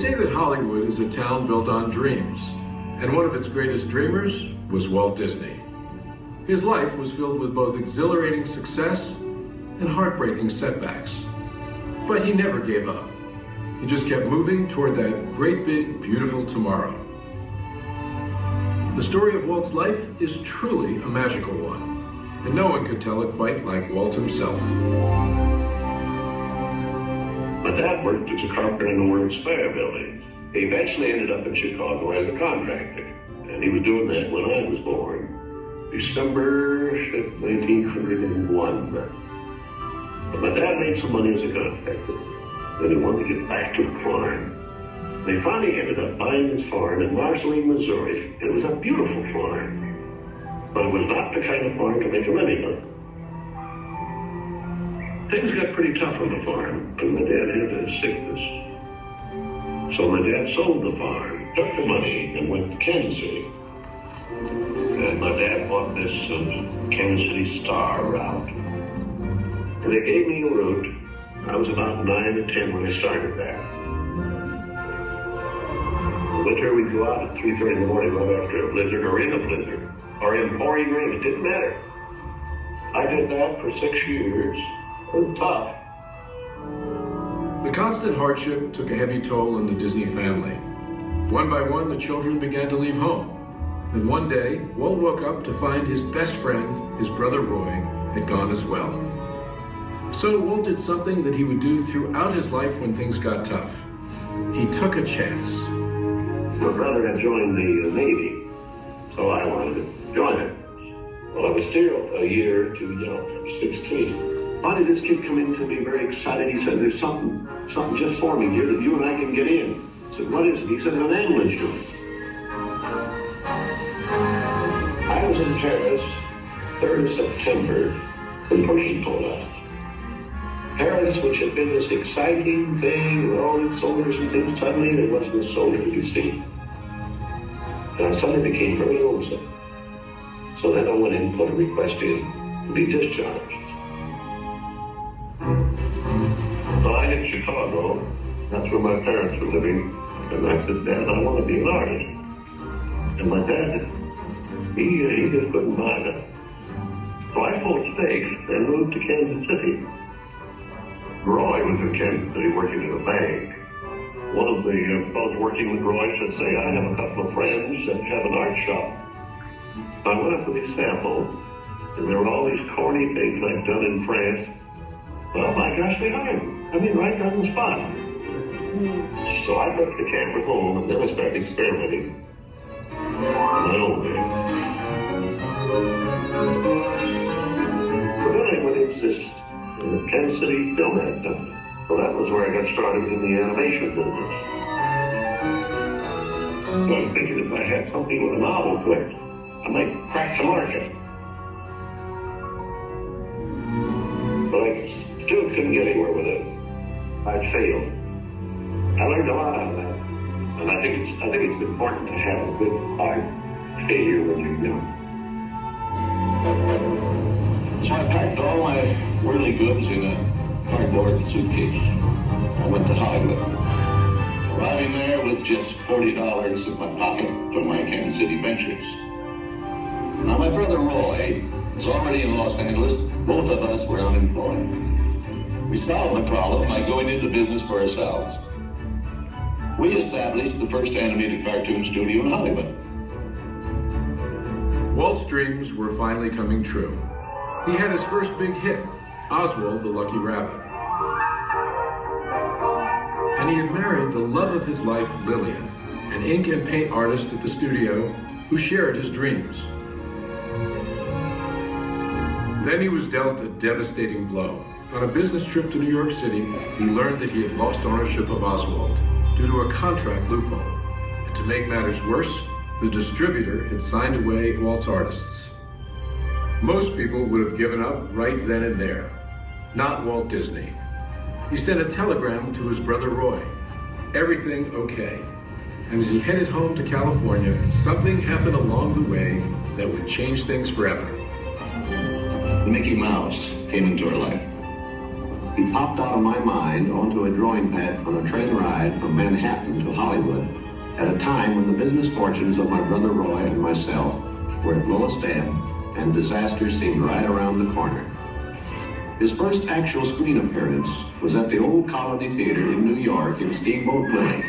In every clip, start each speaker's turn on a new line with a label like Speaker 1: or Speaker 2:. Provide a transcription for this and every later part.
Speaker 1: say that Hollywood is a town built on dreams, and one of its greatest dreamers was Walt Disney. His life was filled with both exhilarating success and heartbreaking setbacks. But he never gave up. He just kept moving toward that great big, beautiful tomorrow. The story of Walt's life is truly a magical one, and no one could tell it quite like Walt himself.
Speaker 2: My dad worked as a carpenter in the World's Fair building. He eventually ended up in Chicago as a contractor, and he was doing that when I was born, December 1901. But my dad made some money as a contractor, then he wanted to get back to the farm. They finally ended up buying this farm in Marceline, Missouri. It was a beautiful farm, but it was not the kind of farm to make a living on. Things got pretty tough on the farm, and my dad had a sickness. So my dad sold the farm, took the money, and went to Kansas City. And my dad bought this Kansas City Star route. And they gave me a route. I was about 9 or 10 when I started that. In the winter, we'd go out at 3:30 in the morning, right after a blizzard, or in a blizzard, or in pouring rain. It didn't matter. I did that for 6 years. It was tough.
Speaker 1: The constant hardship took a heavy toll on the Disney family. One by one, the children began to leave home. And one day, Walt woke up to find his best friend, his brother Roy, had gone as well. So Walt did something that he would do throughout his life when things got tough. He took a chance.
Speaker 2: My brother had joined the Navy, so I wanted to join it. Well, I was still a year too young, I was 16. Why did this kid come in to me very excited? He said, there's something just forming here that you and I can get in. I said, what is it? He said, an ambulance unit. I was in Paris, 3rd of September, when Pershing pulled out. Paris, which had been this exciting thing, with all its soldiers and things, suddenly there wasn't a soldier to be seen. And I suddenly became very homesick. So then I went in and put a request in to be discharged. So I hit Chicago, that's where my parents were living, and I said, Dad, I want to be an artist. And my dad, he just couldn't buy that. So I pulled stakes and moved to Kansas City. Roy was in Kansas City working at a bank. One of the fellows working with Roy said, say, I have a couple of friends that have an art shop. So I went up with these samples, and there were all these corny things I'd done in France. Well, my gosh, they hired me. I mean, right on the spot. So I took the camera home, and then I started experimenting on my own way. So then I went into this Kansas City Film Ad Company. So that was where I got started in the animation business. So I was thinking if I had something with a novel quick, I might crack the market. But I still couldn't get anywhere with it. I failed. I learned a lot out of that. And I think it's important to have a good art failure when you're young. So I packed all my worldly goods in a cardboard suitcase. I went to Hollywood. Arriving there with just $40 in my pocket from my Kansas City ventures. Now my brother Roy was already in Los Angeles. Both of us were unemployed. We solved the problem by going into business for ourselves. We established the first animated cartoon studio in Hollywood.
Speaker 1: Walt's dreams were finally coming true. He had his first big hit, Oswald the Lucky Rabbit. And he had married the love of his life, Lillian, an ink and paint artist at the studio who shared his dreams. Then he was dealt a devastating blow. On a business trip to New York City, he learned that he had lost ownership of Oswald due to a contract loophole. And to make matters worse, the distributor had signed away Walt's artists. Most people would have given up right then and there. Not Walt Disney. He sent a telegram to his brother Roy. Everything okay. And as he headed home to California, something happened along the way that would change things forever.
Speaker 3: Mickey Mouse came into our life. he popped out of my mind onto a drawing pad on a train ride from Manhattan to Hollywood at a time when the business fortunes of my brother Roy and myself were at lowest ebb and disaster seemed right around the corner. His first actual screen appearance was at the Old Colony Theater in New York in Steamboat Willie.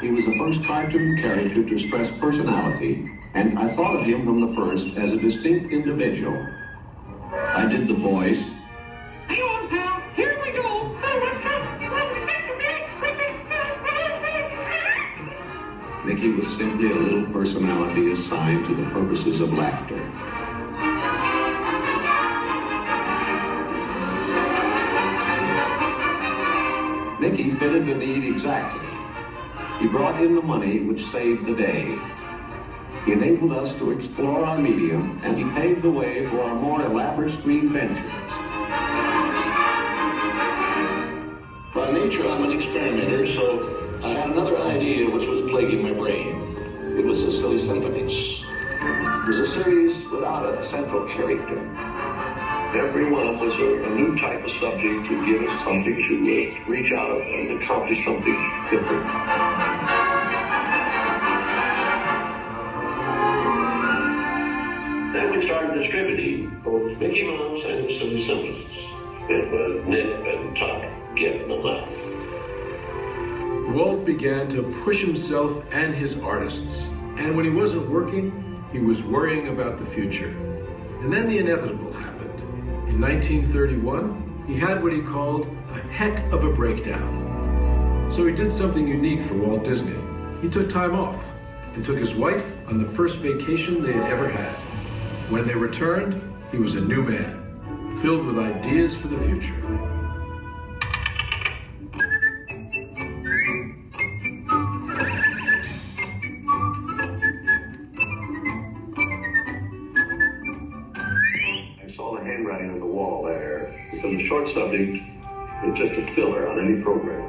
Speaker 3: He was the first cartoon character to express personality, and I thought of him from the first as a distinct individual. I did the voice.
Speaker 4: Hang on, pal. Here we go.
Speaker 3: Mickey was simply a little personality assigned to the purposes of laughter. Mickey fitted the need exactly. He brought in the money which saved the day. He enabled us to explore our medium, and he paved the way for our more elaborate screen ventures.
Speaker 5: By nature, I'm an experimenter, so I had another idea which was plaguing my brain. It was the Silly Symphonies. It was a series without a central character.
Speaker 2: Every one was a new type of subject to give us something to reach out of and accomplish something different. Then we started distributing both Mickey Mouse and the Silly Symphonies. It was Nip and Tuck getting them out.
Speaker 1: Walt began to push himself and his artists. And when he wasn't working, he was worrying about the future. And then the inevitable happened. In 1931, he had what he called a heck of a breakdown. So he did something unique for Walt Disney. He took time off and took his wife on the first vacation they had ever had. When they returned, he was a new man, filled with ideas for the future.
Speaker 2: Handwriting on the wall there, because the short subject is just a filler on any program.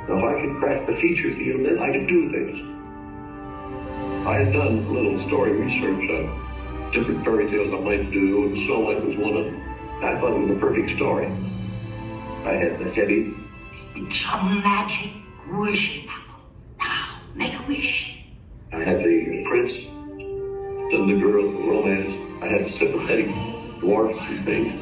Speaker 2: Now, if I could crack the feature field, then I could do things. I had done a little story research on different fairy tales I might do, and Snow White was one of them. I thought it was the perfect story. I had the heavy.
Speaker 4: It's a magic wishing apple. Now, make a wish.
Speaker 2: I had the prince, then the girl, the romance. I had the sympathetic dwarfs and things.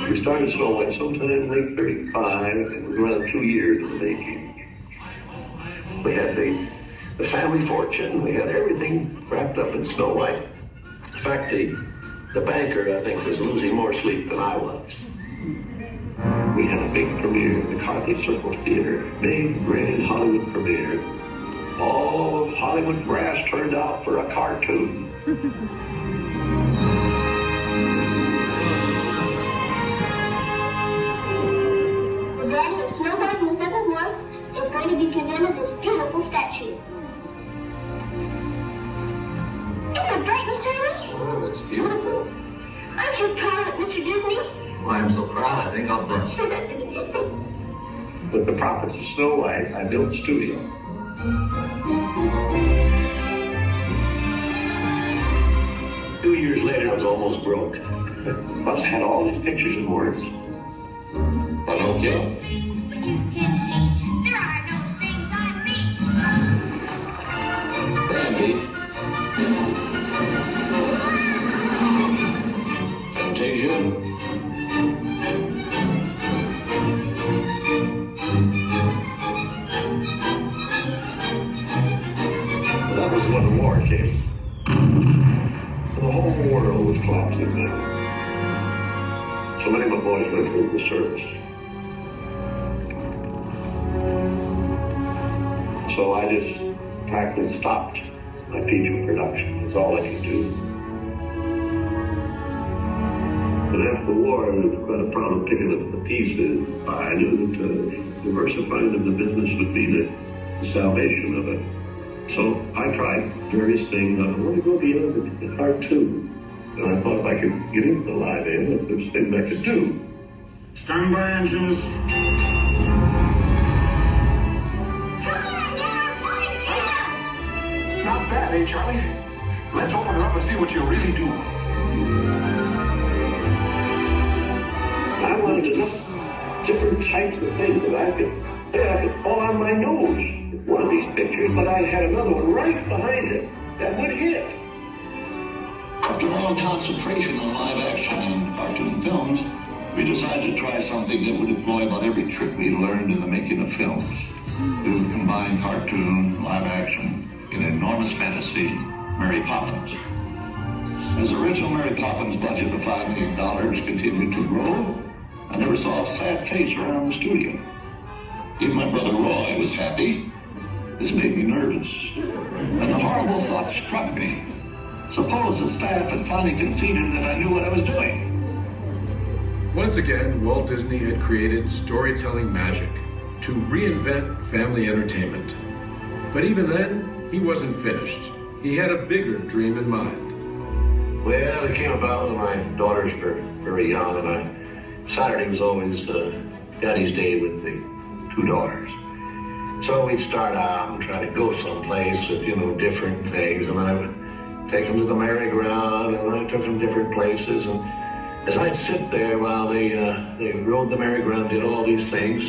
Speaker 2: We started Snow White sometime in late 35, and it was around 2 years in the making. We had the family fortune. We had everything wrapped up in Snow White. In fact, the banker, I think, was losing more sleep than I was. We had a big premiere at the Carthage Circle Theater, big, grand Hollywood premiere. All of Hollywood brass turned out for a cartoon.
Speaker 6: The Granny of Snow White and the Seven Dwarfs is going to be presented this beautiful statue. Isn't that great, Mr. Lee?
Speaker 3: Oh, it's beautiful.
Speaker 6: Aren't you proud of it, Mr. Disney?
Speaker 3: Well, I'm so proud, I think I'll bust.
Speaker 2: With the profits of Snow White, I built a studio. Two years later, I was almost broke. Plus, I had all these pictures and words.
Speaker 5: Pinocchio.
Speaker 4: You can see there are no things on me.
Speaker 5: Bambi. Fantasia.
Speaker 2: That was when the war came. The whole world was collapsing then. So many of my boys went through the service. So I just practically stopped my feature production. That's all I could do. But after the war, I was quite a problem picking up the pieces. I knew that diversifying in the business would be the salvation of it. So I tried various things. I wanted to go beyond the cartoon. And I thought if I could get into the live end, there's things I could do.
Speaker 7: Stand by, engines.
Speaker 4: Not
Speaker 7: bad, eh, Charlie? Let's open it up and see what you really do.
Speaker 2: I wanted enough different types of things that I could fall on my nose with one of these pictures, but I had another one right behind it that would hit.
Speaker 5: After long concentration on live action and cartoon films, we decided to try something that would employ about every trick we learned in the making of films. We would combine cartoon, live action, in an enormous fantasy, Mary Poppins. As the original Mary Poppins budget of $5 million continued to grow, I never saw a sad face around the studio. Even my brother Roy was happy. This made me nervous. And a horrible thought struck me. Suppose the staff had finally conceded that I knew what I was doing.
Speaker 1: Once again, Walt Disney had created storytelling magic to reinvent family entertainment. But even then, he wasn't finished. He had a bigger dream in mind.
Speaker 3: Well, it came about when my daughters were very young, and Saturday was always Daddy's Day with the two daughters. So we'd start out and try to go someplace with, different things, and I would take them to the merry-go-round, and I took them different places, and as I'd sit there while they rode the merry-go-round, did all these things,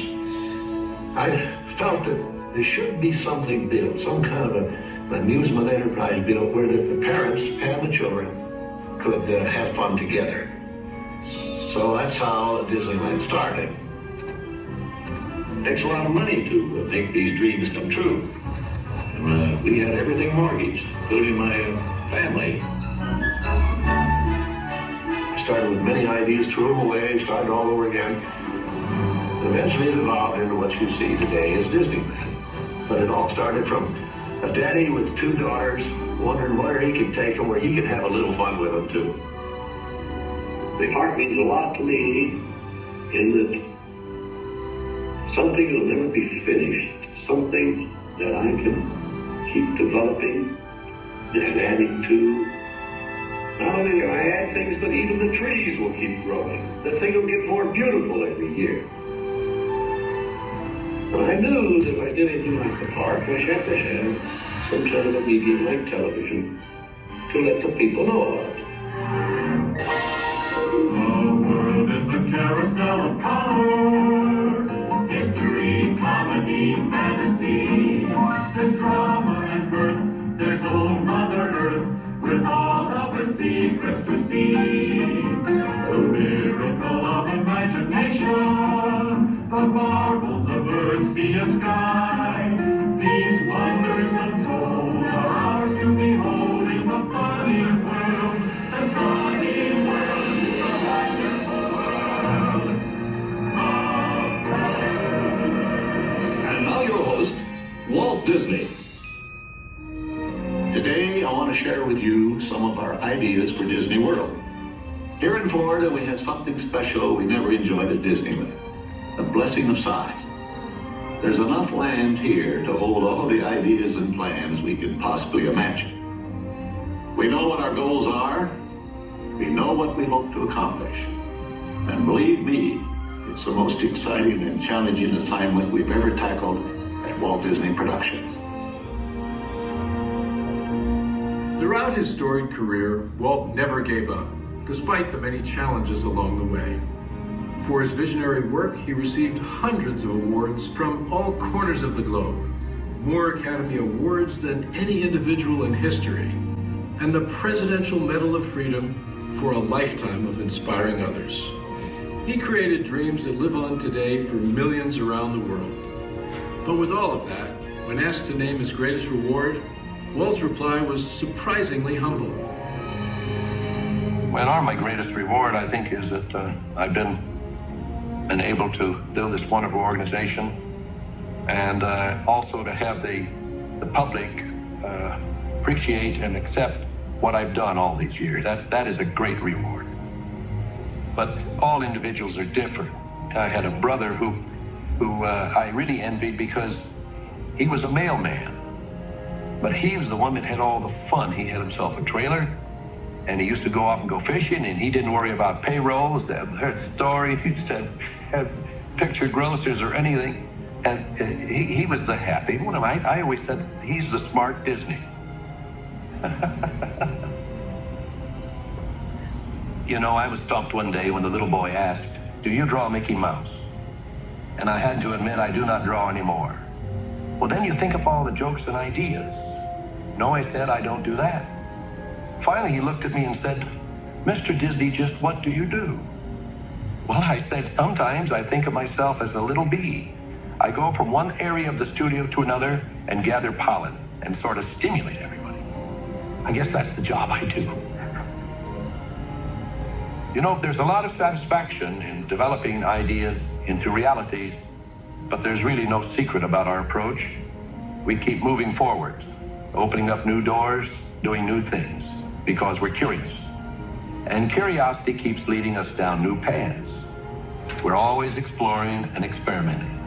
Speaker 3: I felt that there should be something built, some kind of an amusement enterprise built where the parents and the children could have fun together. So that's how Disneyland started.
Speaker 2: It takes a lot of money to make these dreams come true. And we had everything mortgaged, including my family.
Speaker 3: Started with many ideas, threw them away, started all over again. Eventually it evolved into what you see today as Disneyland. But it all started from a daddy with two daughters wondering where he could take them, where he could have a little fun with them too.
Speaker 2: The art means a lot to me in that something will never be finished, something that I can keep developing and adding to. Not only do I add things, but even the trees will keep growing. The thing will get more beautiful every year. But I knew that if I did anything like the park, I had to have some sort of a medium like television to let the people know about it.
Speaker 7: The world is a carousel of color. History, comedy, fantasy. There's drama and birth. There's old Mother Earth with all of her secrets to see. The miracle of imagination. The marvels of earth, sea, and sky. These wonders untold are ours to behold. It's a funny world. The sunny world is a wonderful world.
Speaker 5: And now your host, Walt Disney. Today, I want to share with you some of our ideas for Disney World. Here in Florida, we have something special we never enjoyed at Disneyland, the blessing of size. There's enough land here to hold all the ideas and plans we can possibly imagine. We know what our goals are. We know what we hope to accomplish. And believe me, it's the most exciting and challenging assignment we've ever tackled at Walt Disney Productions.
Speaker 1: Throughout his storied career, Walt never gave up, despite the many challenges along the way. For his visionary work, he received hundreds of awards from all corners of the globe, more Academy Awards than any individual in history, and the Presidential Medal of Freedom for a lifetime of inspiring others. He created dreams that live on today for millions around the world. But with all of that, when asked to name his greatest reward, Walt's reply was surprisingly humble.
Speaker 8: Well, my greatest reward, I think, is that I've been able to build this wonderful organization, and also to have the public appreciate and accept what I've done all these years. That is a great reward. But all individuals are different. I had a brother who I really envied because he was a mailman. But he was the one that had all the fun. He had himself a trailer, and he used to go off and go fishing, and he didn't worry about payrolls, the story. He just had picture grocers or anything, and he was the happy one. I always said he's the smart Disney. You know, I was stumped one day when the little boy asked, "Do you draw Mickey Mouse?" And I had to admit I do not draw anymore. "Well, then you think up all the jokes and ideas." "No," I said, "I don't do that." Finally, he looked at me and said, "Mr. Disney, just what do you do?" Well, I said, "Sometimes I think of myself as a little bee. I go from one area of the studio to another and gather pollen and sort of stimulate everybody. I guess that's the job I do." You know, there's a lot of satisfaction in developing ideas into realities, but there's really no secret about our approach. We keep moving forward, opening up new doors, doing new things, because we're curious. And curiosity keeps leading us down new paths. We're always exploring and experimenting.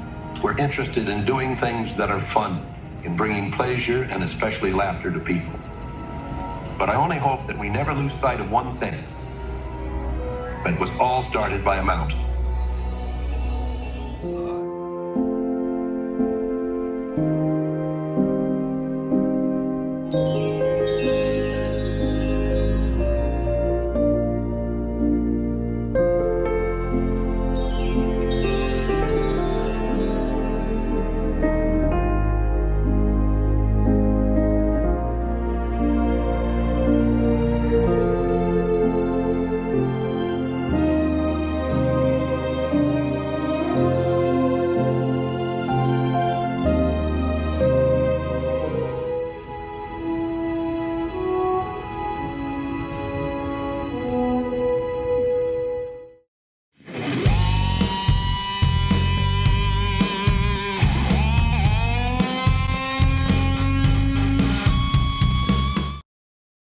Speaker 8: We're interested in doing things that are fun, in bringing pleasure and especially laughter to people. But I only hope that we never lose sight of one thing. It was all started by a mountain.